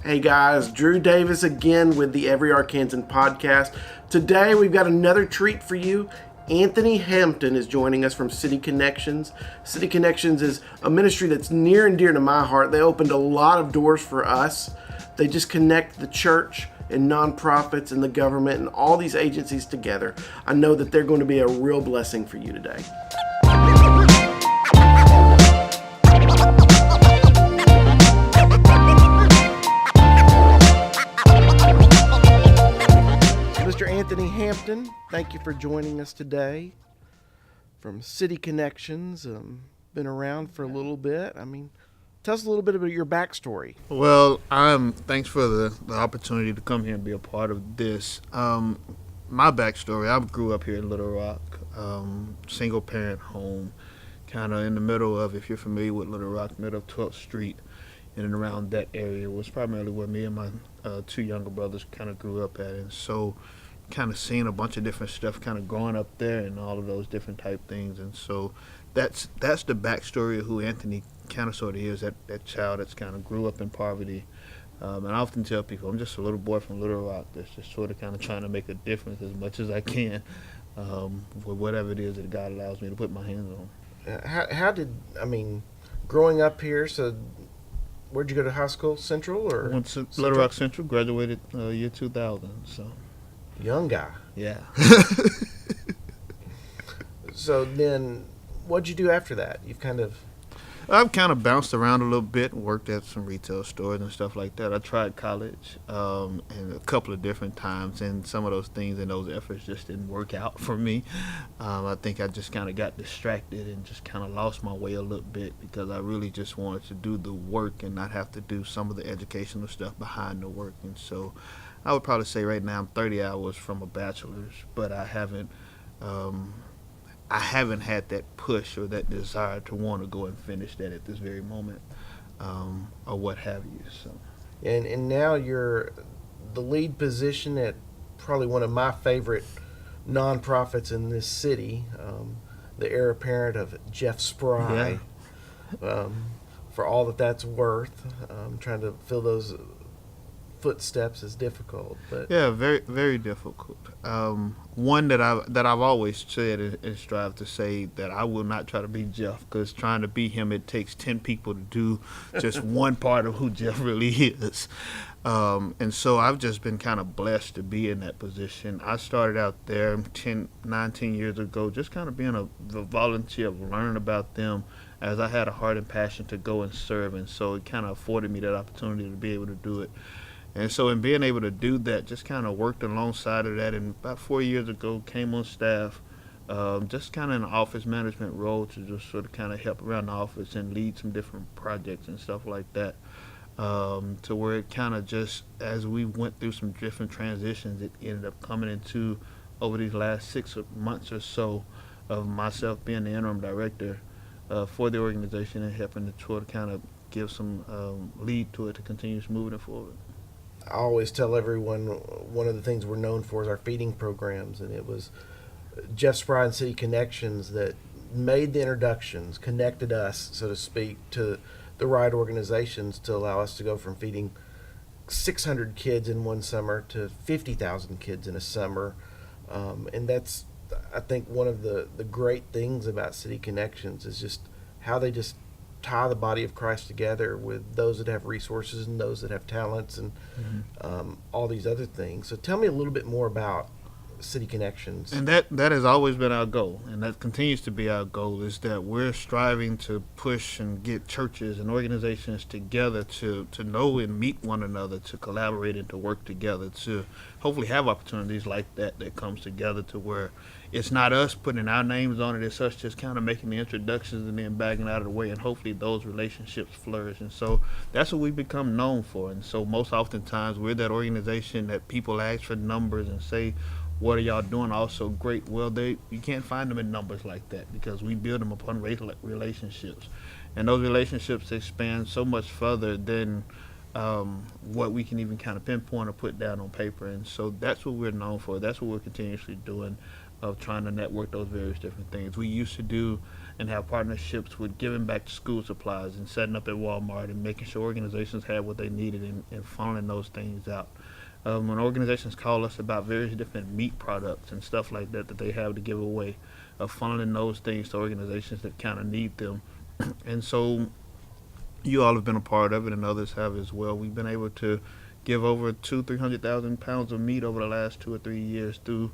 Hey guys, Drew Davis again with the Every Arkansan podcast. Today we've got another treat for you. Anthony Hampton is joining us from City Connections. City Connections is a ministry that's near and dear to my heart. They opened a lot of doors for us. They just connect the church and nonprofits and the government and all these agencies together. I know that they're going to be a real blessing for you today. Mr. Anthony Hampton, thank you for joining us today from City Connections. Been around for a little bit. Tell us a little bit about your backstory. Well, thanks for the opportunity to come here and be a part of this. My backstory, I grew up here in Little Rock, single parent home, kind of in the middle of, if you're familiar with Little Rock, middle of 12th Street, in and around that area was primarily where me and my two younger brothers kind of grew up at. And so kind of seeing a bunch of different stuff kind of growing up there and all of those different type things. And so that's the backstory of who Anthony kind of sort of is, that child that's kind of grew up in poverty. And I often tell people I'm just a little boy from Little Rock that's just sort of kind of trying to make a difference as much as I can with whatever it is that God allows me to put my hands on. Growing up here, so where'd you go to high school? Central or? Went to Little Rock Central, graduated year 2000, so. Young guy. Yeah. So then, what'd you do after that? I've kind of bounced around a little bit, worked at some retail stores and stuff like that. I tried college and a couple of different times, and some of those things and those efforts just didn't work out for me. I think I just kind of got distracted and just kind of lost my way a little bit because I really just wanted to do the work and not have to do some of the educational stuff behind the work. And so I would probably say right now I'm 30 hours from a bachelor's, but I haven't had that push or that desire to want to go and finish that at this very moment, or what have you. So, and now you're the lead position at probably one of my favorite nonprofits in this city, the heir apparent of Jeff Spry. Yeah. For all that's worth, trying to fill those footsteps is difficult, but yeah, very, very difficult. One that I've always said and strive to say that I will not try to be Jeff, because trying to be him, it takes 10 people to do just one part of who Jeff really is. And so I've just been kind of blessed to be in that position. I started out there 19 years ago, just kind of being a volunteer, learning about them as I had a heart and passion to go and serve. And so it kind of afforded me that opportunity to be able to do it. And so in being able to do that, just kind of worked alongside of that. And about 4 years ago, came on staff, just kind of in an office management role to just sort of kind of help around the office and lead some different projects and stuff like that. To where it kind of just, as we went through some different transitions, it ended up coming into, over these last 6 months or so, of myself being the interim director for the organization and helping to sort of kind of give some lead to it to continue moving it forward. I always tell everyone one of the things we're known for is our feeding programs, and it was Jeff Spry and City Connections that made the introductions, connected us, so to speak, to the right organizations to allow us to go from feeding 600 kids in one summer to 50,000 kids in a summer. And that's, I think, one of the great things about City Connections is just how they just tie the body of Christ together with those that have resources and those that have talents and all these other things. So tell me a little bit more about City Connections. And that has always been our goal, and that continues to be our goal, is that we're striving to push and get churches and organizations together to know and meet one another, to collaborate and to work together, to hopefully have opportunities like that comes together to where it's not us putting our names on it, it's us just kind of making the introductions and then backing out of the way, and hopefully those relationships flourish. And so that's what we've become known for. And so most oftentimes we're that organization that people ask for numbers and say, what are y'all doing? Also great. Well, you can't find them in numbers like that because we build them upon relationships. And those relationships expand so much further than what we can even kind of pinpoint or put down on paper. And so that's what we're known for. That's what we're continuously doing, of trying to network those various different things. We used to do and have partnerships with giving back to school supplies and setting up at Walmart and making sure organizations had what they needed and funneling those things out. When organizations call us about various different meat products and stuff like that that they have to give away, funneling those things to organizations that kind of need them. And so you all have been a part of it, and others have as well. We've been able to give over 300,000 pounds of meat over the last 2 or 3 years through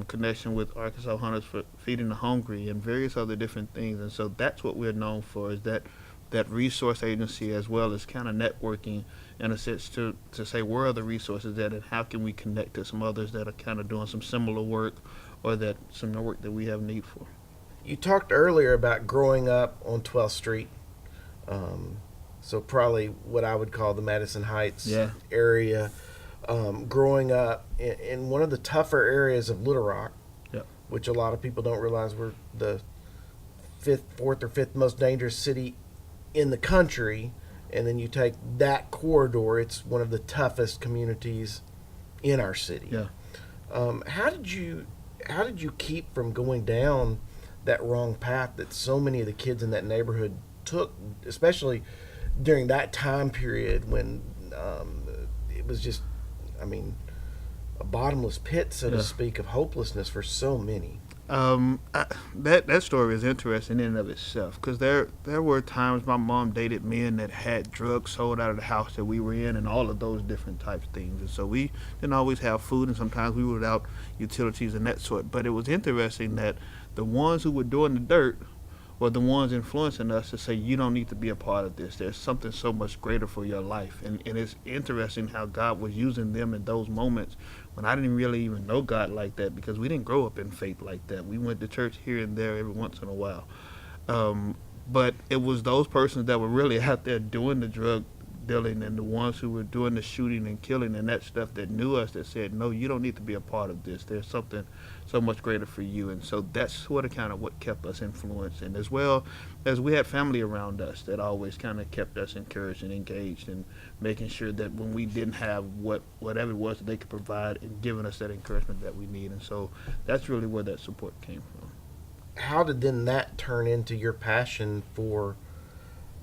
connection with Arkansas Hunters for Feeding the Hungry and various other different things. And so that's what we're known for, is that resource agency, as well as kind of networking in a sense to say where are the resources at and how can we connect to some others that are kind of doing some similar work or that some work that we have need for. You talked earlier about growing up on 12th Street. So probably what I would call the Madison Heights area. Growing up in one of the tougher areas of Little Rock, which a lot of people don't realize we're the fourth or fifth most dangerous city in the country. And then you take that corridor, it's one of the toughest communities in our city. Yeah. How did you keep from going down that wrong path that so many of the kids in that neighborhood took, especially during that time period when it was just, a bottomless pit, so to speak, of hopelessness for so many? That story is interesting in and of itself, because there were times my mom dated men that had drugs sold out of the house that we were in and all of those different types of things. And so we didn't always have food, and sometimes we were without utilities and that sort. But it was interesting that the ones who were doing the dirt were the ones influencing us to say, you don't need to be a part of this. There's something so much greater for your life. And it's interesting how God was using them in those moments when I didn't really even know God like that, because we didn't grow up in faith like that. We went to church here and there every once in a while. But it was those persons that were really out there doing the drug dealing and the ones who were doing the shooting and killing and that stuff that knew us, that said, no, you don't need to be a part of this. There's something so much greater for you. And so that's sort of kind of what kept us influenced. And as well as we had family around us that always kind of kept us encouraged and engaged and making sure that when we didn't have whatever it was that they could provide and giving us that encouragement that we need. And so that's really where that support came from. How did then that turn into your passion for,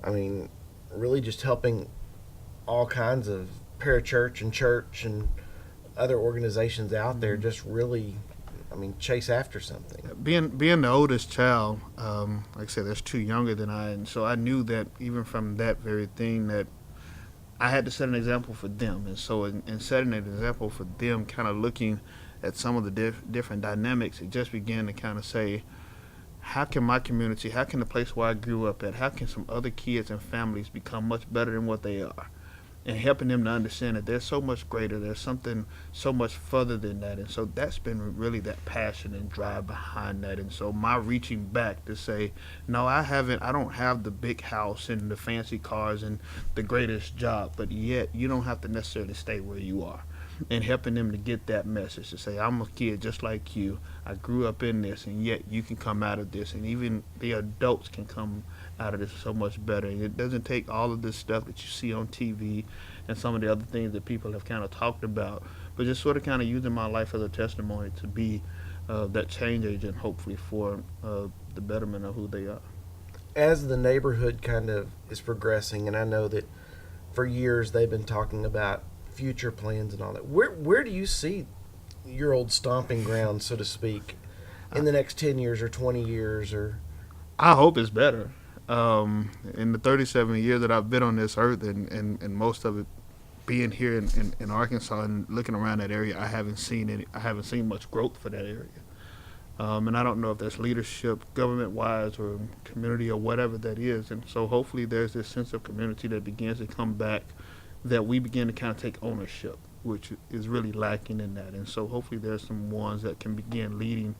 really just helping all kinds of parachurch and church and other organizations out there just really, chase after something? Being the oldest child, like I said, there's two younger than I, and so I knew that even from that very thing that I had to set an example for them. And so in setting an example for them, kind of looking at some of the different dynamics, it just began to kind of say, how can my community, how can the place where I grew up at, how can some other kids and families become much better than what they are? And helping them to understand that there's so much greater, there's something so much further than that. And so that's been really that passion and drive behind that. And so my reaching back to say, no, I don't have the big house and the fancy cars and the greatest job, but yet you don't have to necessarily stay where you are. And helping them to get that message to say, I'm a kid just like you. I grew up in this, and yet you can come out of this. And even the adults can come out of this so much better. And it doesn't take all of this stuff that you see on TV and some of the other things that people have kind of talked about, but just sort of kind of using my life as a testimony to be that change agent, hopefully, for the betterment of who they are. As the neighborhood kind of is progressing, and I know that for years they've been talking about future plans and all that, where do you see your old stomping ground, so to speak, in the next 10 years or 20 years? Or I hope it's better. In the 37 years that I've been on this earth, and most of it being here in Arkansas and looking around that area, I haven't seen much growth for that area. And I don't know if that's leadership, government-wise, or community, or whatever that is. And so hopefully there's this sense of community that begins to come back, that we begin to kind of take ownership, which is really lacking in that. And so hopefully there's some ones that can begin leading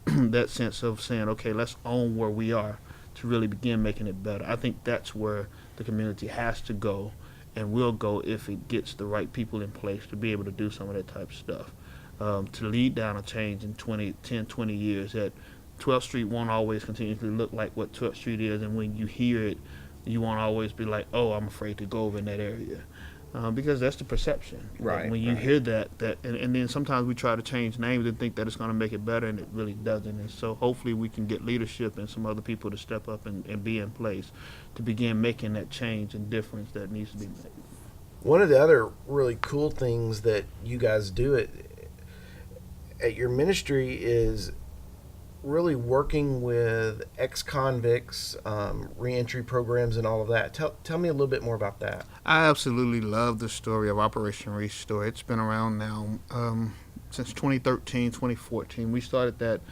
that sense of saying, okay, let's own where we are to really begin making it better. I think that's where the community has to go and will go if it gets the right people in place to be able to do some of that type of stuff. To lead down a change in 10, 20 years, that 12th Street won't always continuously look like what 12th Street is, and when you hear it, you won't always be like, oh, I'm afraid to go over in that area. because that's the perception. Right. When you hear that, and then sometimes we try to change names and think that it's going to make it better, and it really doesn't. And so hopefully we can get leadership and some other people to step up and be in place to begin making that change and difference that needs to be made. One of the other really cool things that you guys do at your ministry is really working with ex-convicts, reentry programs, and all of that. Tell me a little bit more about that. I absolutely love the story of Operation Restore. It's been around now since 2013, 2014. We started that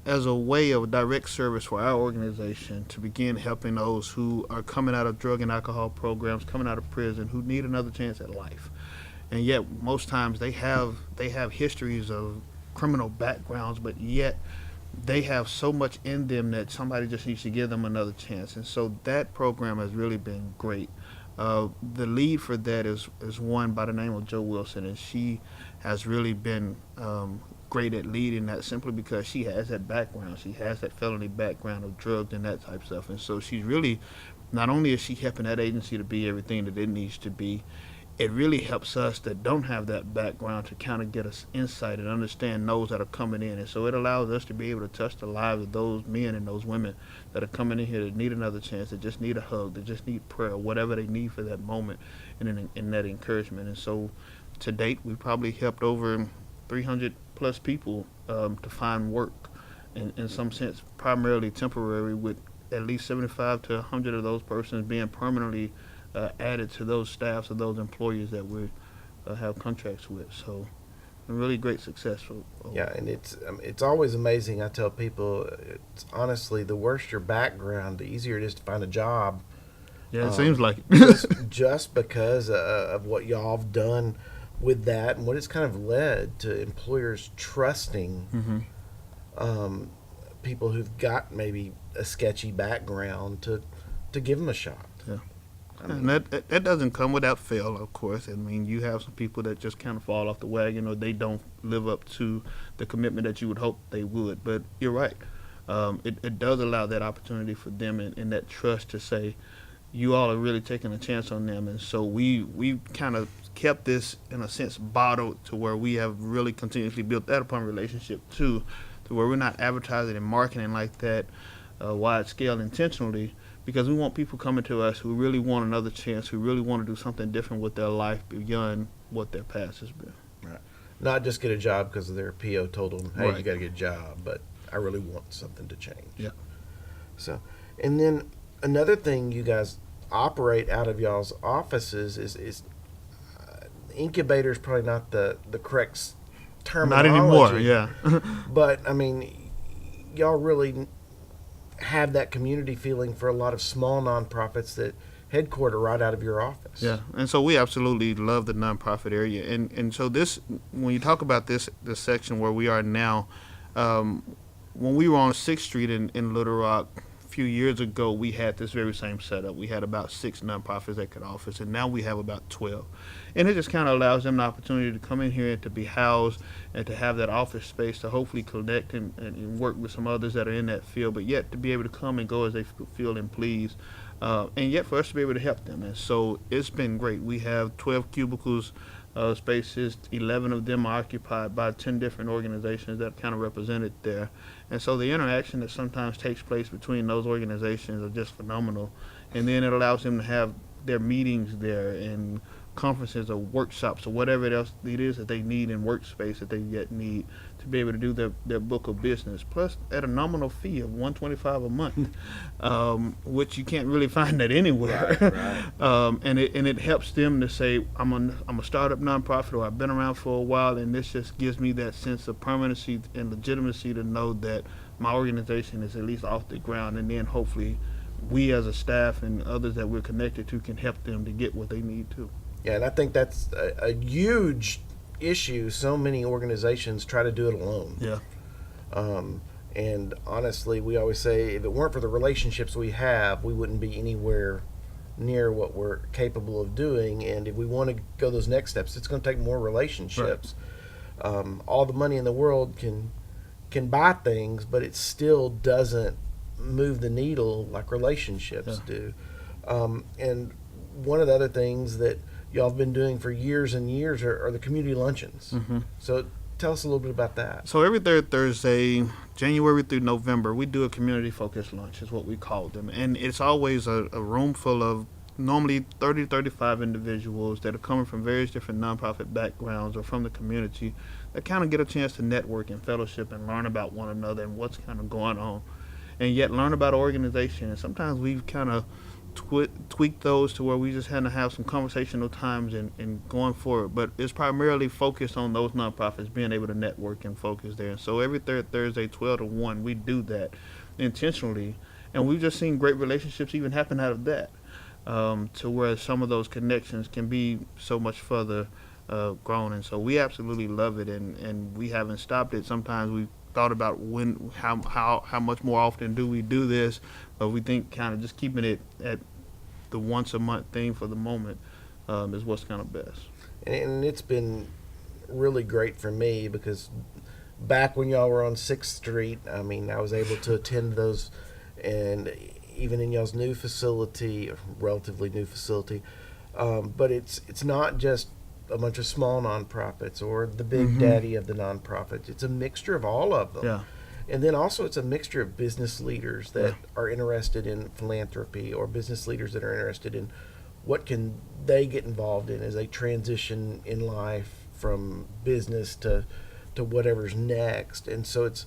as a way of direct service for our organization to begin helping those who are coming out of drug and alcohol programs, coming out of prison, who need another chance at life. And yet most times they have histories of criminal backgrounds, but yet they have so much in them that somebody just needs to give them another chance. And so that program has really been great. The lead for that is one by the name of Jo Wilson, and she has really been great at leading that simply because she has that background. She has that felony background of drugs and that type of stuff. And so she's really, not only is she helping that agency to be everything that it needs to be, it really helps us that don't have that background to kind of get us insight and understand those that are coming in. And so it allows us to be able to touch the lives of those men and those women that are coming in here that need another chance, that just need a hug, that just need prayer, whatever they need for that moment and in that encouragement. And so to date, we've probably helped over 300 plus people to find work in some sense, primarily temporary, with at least 75 to 100 of those persons being permanently added to those staffs of those employers that we have contracts with. So a really great success. Yeah, and it's always amazing. I tell people, it's honestly, the worse your background, the easier it is to find a job. Yeah, it seems like it. just because of what y'all have done with that and what it's kind of led to employers trusting people who've got maybe a sketchy background to give them a shot. Yeah. And that doesn't come without fail, of course. I mean, you have some people that just kind of fall off the wagon, or they don't live up to the commitment that you would hope they would. But you're right. It does allow that opportunity for them and that trust to say, you all are really taking a chance on them. And so we kind of kept this, in a sense, bottled to where we have really continuously built that upon relationship too, to where we're not advertising and marketing like that wide scale intentionally, because we want people coming to us who really want another chance, who really want to do something different with their life beyond what their past has been. Right. Not just get a job because their PO told them, hey, Right. You got to get a job, but I really want something to change. Yeah. So, and then another thing you guys operate out of y'all's offices is incubator is probably not the correct terminology. Not anymore, yeah. But, I mean, y'all really have that community feeling for a lot of small nonprofits that headquarter right out of your office. Yeah, and so we absolutely love the nonprofit area. And so this, when you talk about this section where we are now, when we were on 6th Street in Little Rock a few years ago, we had this very same setup. We had about 6 nonprofits that could office, and now we have about 12. And it just kind of allows them the opportunity to come in here and to be housed and to have that office space to hopefully connect and work with some others that are in that field, but yet to be able to come and go as they feel and please, and yet for us to be able to help them. And so it's been great. We have 12 cubicles spaces. 11 of them are occupied by 10 different organizations that are kind of represented there. And so the interaction that sometimes takes place between those organizations are just phenomenal. And then it allows them to have their meetings there and conferences or workshops or whatever else it is that they need in workspace that they yet need to be able to do their book of business, plus at a nominal fee of $125 a month, which you can't really find that anywhere. Right. And it helps them to say, I'm a startup nonprofit, or I've been around for a while, and this just gives me that sense of permanency and legitimacy to know that my organization is at least off the ground, and then hopefully we as a staff and others that we're connected to can help them to get what they need to. Yeah, and I think that's a huge issue. So many organizations try to do it alone. Yeah. And honestly, we always say if it weren't for the relationships we have, we wouldn't be anywhere near what we're capable of doing. And if we want to go those next steps, it's going to take more relationships. Right. All the money in the world can buy things, but it still doesn't move the needle like relationships do. And one of the other things that y'all have been doing for years and years are the community luncheons. So tell us a little bit about that. So every third Thursday, January through November, we do a community-focused lunch, is what we call them. And it's always a room full of normally 30 to 35 individuals that are coming from various different nonprofit backgrounds or from the community that kind of get a chance to network and fellowship and learn about one another and what's kind of going on, and yet learn about organization. And sometimes we've kind of tweak those to where we just had to have some conversational times and going forward. But it's primarily focused on those nonprofits being able to network and focus there. And so every third Thursday, 12 to 1, we do that intentionally. And we've just seen great relationships even happen out of that, to where some of those connections can be so much further grown. And so we absolutely love it, and we haven't stopped it. Sometimes we've thought about how much more often do we do this, but we think kind of just keeping it at the once a month thing for the moment is what's kind of best. And it's been really great for me because back when y'all were on 6th Street, I mean, I was able to attend those, and even in y'all's new facility, relatively new facility, but it's not just a bunch of small nonprofits or the big daddy of the nonprofits. It's a mixture of all of them. Yeah. And then also it's a mixture of business leaders that are interested in philanthropy, or business leaders that are interested in what can they get involved in as they transition in life from business to whatever's next. And so it's,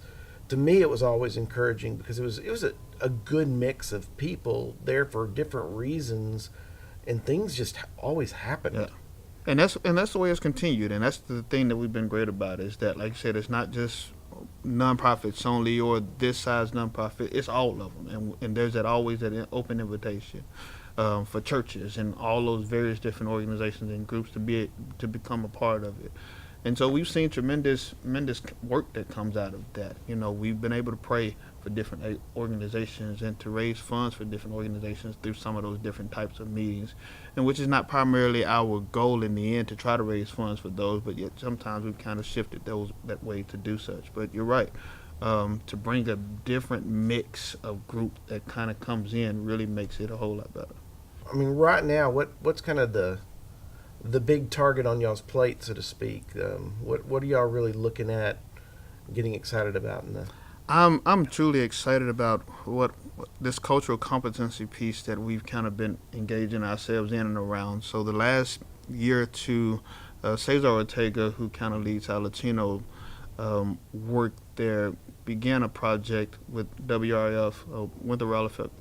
to me, it was always encouraging because it was a good mix of people there for different reasons, and things just always happened. Yeah. And that's the way it's continued, and that's the thing that we've been great about, is that, like I said, it's not just nonprofits only or this size nonprofit. It's all of them, and there's always that open invitation for churches and all those various different organizations and groups to become a part of it. And so we've seen tremendous work that comes out of that. You know, we've been able to pray for different organizations and to raise funds for different organizations through some of those different types of meetings, and which is not primarily our goal in the end to try to raise funds for those, but yet sometimes we've kind of shifted that way to do such. But you're right, to bring a different mix of group that kind of comes in really makes it a whole lot better. I mean, right now, what's kind of the big target on y'all's plate, so to speak? What are y'all really looking at, getting excited about in the? I'm truly excited about what this cultural competency piece that we've kind of been engaging ourselves in and around. So the last year or two, Cesar Ortega, who kind of leads our Latino work there, began a project with WRF, Winthrop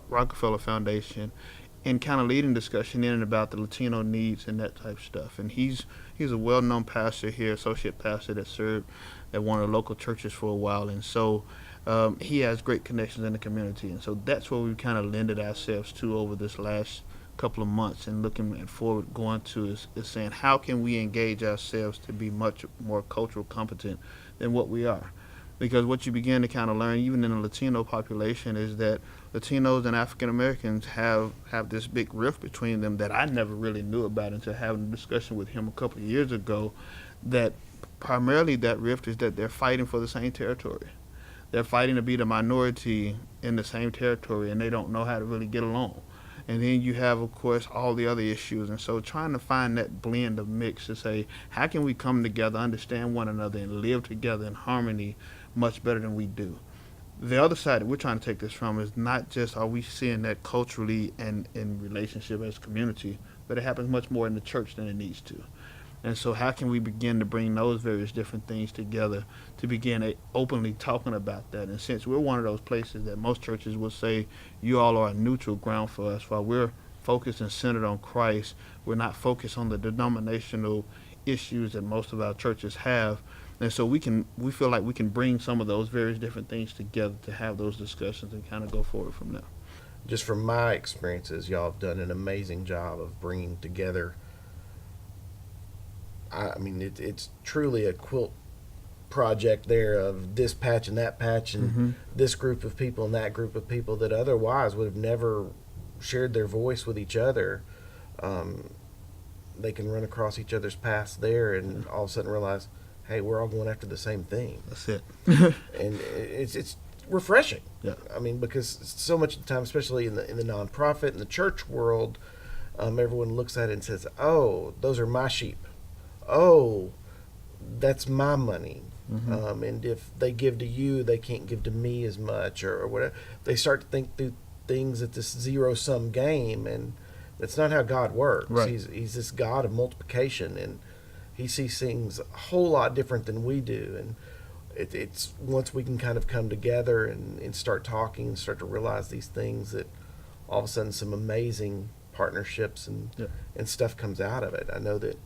Rockefeller Foundation, and kind of leading discussion in and about the Latino needs and that type of stuff. And he's a well-known pastor here, associate pastor that served at one of the local churches for a while. And so he has great connections in the community. And so that's what we've kind of lended ourselves to over this last couple of months, and looking at forward going to is saying, how can we engage ourselves to be much more cultural competent than what we are? Because what you begin to kind of learn, even in the Latino population, is that Latinos and African Americans have this big rift between them that I never really knew about until having a discussion with him a couple of years ago, that primarily that rift is that they're fighting for the same territory. They're fighting to be the minority in the same territory, and they don't know how to really get along. And then you have, of course, all the other issues. And so trying to find that blend of mix to say, how can we come together, understand one another, and live together in harmony much better than we do? The other side that we're trying to take this from is not just are we seeing that culturally and in relationship as a community, but it happens much more in the church than it needs to. And so how can we begin to bring those various different things together to begin openly talking about that? And since we're one of those places that most churches will say, you all are a neutral ground for us, while we're focused and centered on Christ, we're not focused on the denominational issues that most of our churches have. And so we feel like we can bring some of those various different things together to have those discussions and kind of go forward from there. Just from my experiences, y'all have done an amazing job of bringing together. I mean, it's truly a quilt project there of this patch and that patch and this group of people and that group of people that otherwise would have never shared their voice with each other. They can run across each other's paths there and all of a sudden realize, hey, we're all going after the same thing. That's it. And it's refreshing. Yeah. I mean, because so much of the time, especially in the nonprofit and the church world, everyone looks at it and says, "Oh, those are my sheep. Oh, that's my money." And if they give to you, they can't give to me as much, or whatever. They start to think through things at this zero-sum game, and that's not how God works. Right. He's this God of multiplication, and he sees things a whole lot different than we do. And it's once we can kind of come together and start talking and start to realize these things, that all of a sudden some amazing partnerships and stuff comes out of it. I know that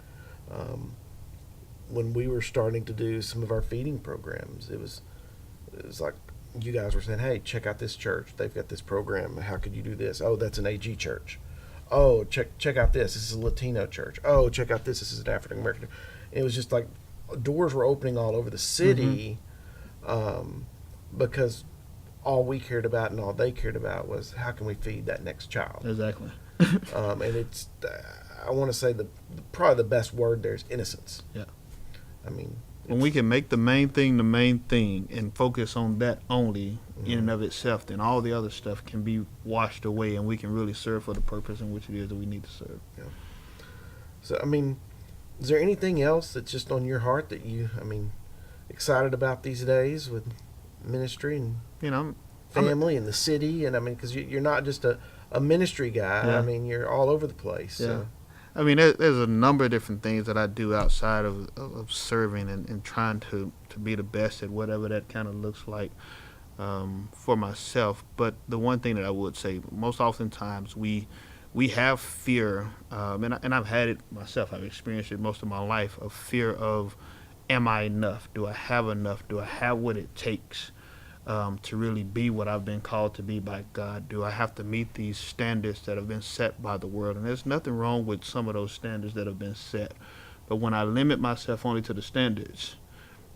when we were starting to do some of our feeding programs, it was like you guys were saying, "Hey, check out this church. They've got this program. How could you do this? Oh, that's an AG church. Oh, check out this. This is a Latino church. Oh, check out this. This is an African American." It was just like doors were opening all over the city, because all we cared about and all they cared about was how can we feed that next child. Exactly. And it's I want to say probably the best word there is innocence. Yeah. I mean, When we can make the main thing and focus on that only in and of itself, then all the other stuff can be washed away, and we can really serve for the purpose in which it is that we need to serve. Yeah. So, I mean, is there anything else that's just on your heart that excited about these days with ministry and You know, family and the city? And I mean, because you're not just a ministry guy. Yeah. I mean, you're all over the place. Yeah. So. I mean, there's a number of different things that I do outside of serving and trying to be the best at whatever that kind of looks like for myself. But the one thing that I would say, most oftentimes we have fear, and I've had it myself. I've experienced it most of my life, of fear of, am I enough? Do I have enough? Do I have what it takes to really be what I've been called to be by God? Do I have to meet these standards that have been set by the world? And there's nothing wrong with some of those standards that have been set. But when I limit myself only to the standards,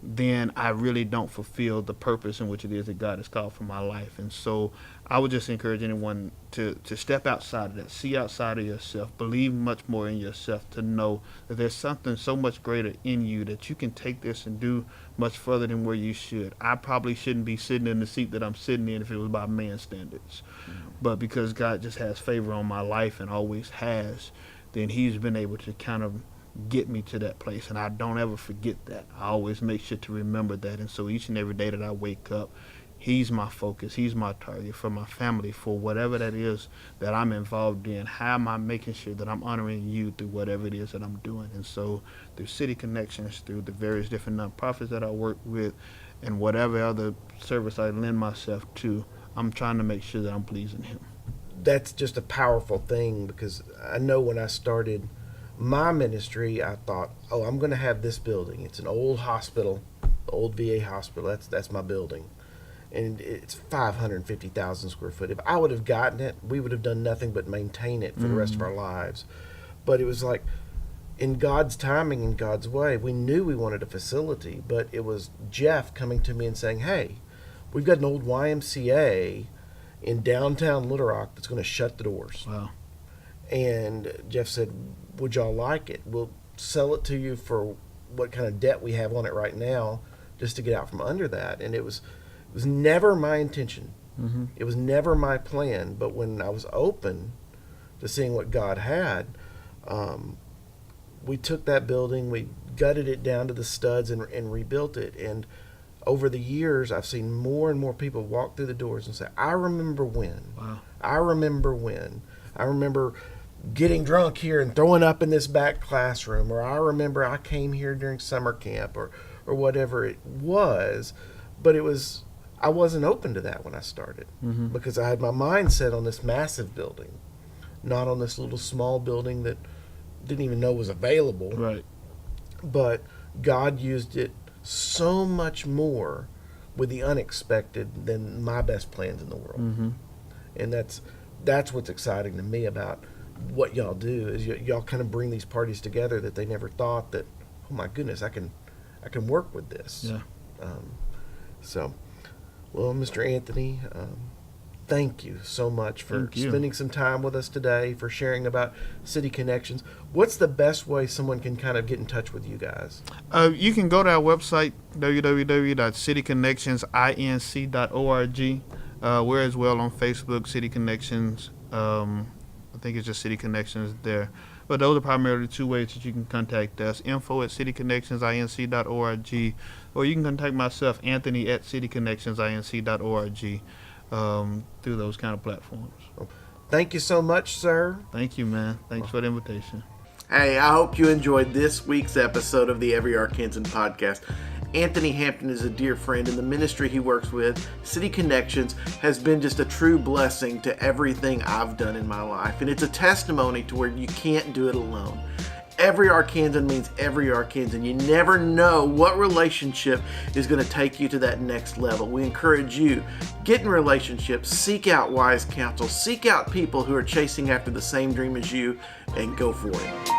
then I really don't fulfill the purpose in which it is that God has called for my life. And so I would just encourage anyone to step outside of that, see outside of yourself, believe much more in yourself, to know that there's something so much greater in you that you can take this and do much further than where you should. I probably shouldn't be sitting in the seat that I'm sitting in if it was by man's standards. But because God just has favor on my life and always has, then he's been able to kind of get me to that place, and I don't ever forget that. I always make sure to remember that. And so each and every day that I wake up, he's my focus, he's my target for my family, for whatever that is that I'm involved in. How am I making sure that I'm honoring you through whatever it is that I'm doing? And so through City Connections, through the various different nonprofits that I work with, and whatever other service I lend myself to, I'm trying to make sure that I'm pleasing him. That's just a powerful thing, because I know when I started my ministry, I thought, oh, I'm going to have this building. It's an old hospital, the old VA hospital. That's my building. And it's 550,000 square foot. If I would have gotten it, we would have done nothing but maintain it for the rest of our lives. But it was like, in God's timing, in God's way, we knew we wanted a facility, but it was Jeff coming to me and saying, hey, we've got an old YMCA in downtown Little Rock that's going to shut the doors. Wow. And Jeff said, would y'all like it? We'll sell it to you for what kind of debt we have on it right now, just to get out from under that. And it was never my intention. Mm-hmm. It was never my plan. But when I was open to seeing what God had, we took that building, we gutted it down to the studs and rebuilt it. And over the years, I've seen more and more people walk through the doors and say, I remember when. Wow. I remember when. I remember getting drunk here and throwing up in this back classroom, or I remember I came here during summer camp, or whatever it was. But I wasn't open to that when I started, because I had my mind set on this massive building, not on this little small building that didn't even know was available. Right. But God used it so much more with the unexpected than my best plans in the world. Mm-hmm. And that's what's exciting to me about what y'all do, is y'all kind of bring these parties together that they never thought that, oh my goodness, I can work with this. Yeah. So, well, Mr. Anthony, thank you so much for spending some time with us today, for sharing about City Connections. What's the best way someone can kind of get in touch with you guys? You can go to our website, www.cityconnectionsinc.org. We're as well on Facebook, City Connections. I think it's just City Connections there. But those are primarily two ways that you can contact us. info@cityconnectionsinc.org, or you can contact myself, Anthony, at cityconnectionsinc.org, through those kind of platforms. Thank you so much, sir. Thank you, man. Thanks for the invitation. Hey, I hope you enjoyed this week's episode of the Every Arkansan podcast. Anthony Hampton is a dear friend, and the ministry he works with, City Connections, has been just a true blessing to everything I've done in my life. And it's a testimony to where you can't do it alone. Every Arkansan means every Arkansan. You never know what relationship is going to take you to that next level. We encourage you, get in relationships, seek out wise counsel, seek out people who are chasing after the same dream as you, and go for it.